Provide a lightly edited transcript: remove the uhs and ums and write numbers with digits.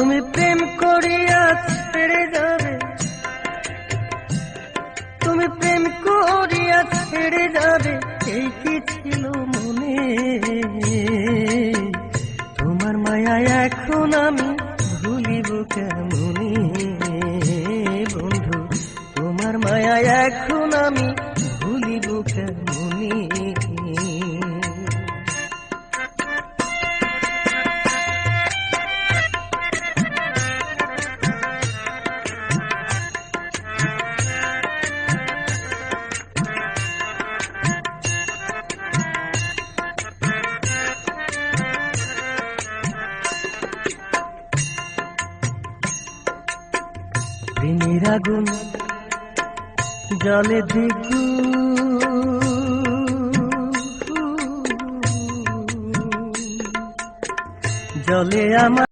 তুমি প্রেম করিয়া ছেড়ে যাবে, তুমি প্রেম করিয়া ছেড়ে যাবে, এই কি ছিল মনে? তোমার মায়া এখন আমি ভুলিব কেমনে বন্ধু, তোমার মায়া এখন আমি ভুলিব কেমনে? প্রেমের আগুন জলে দিগু, জলে আমার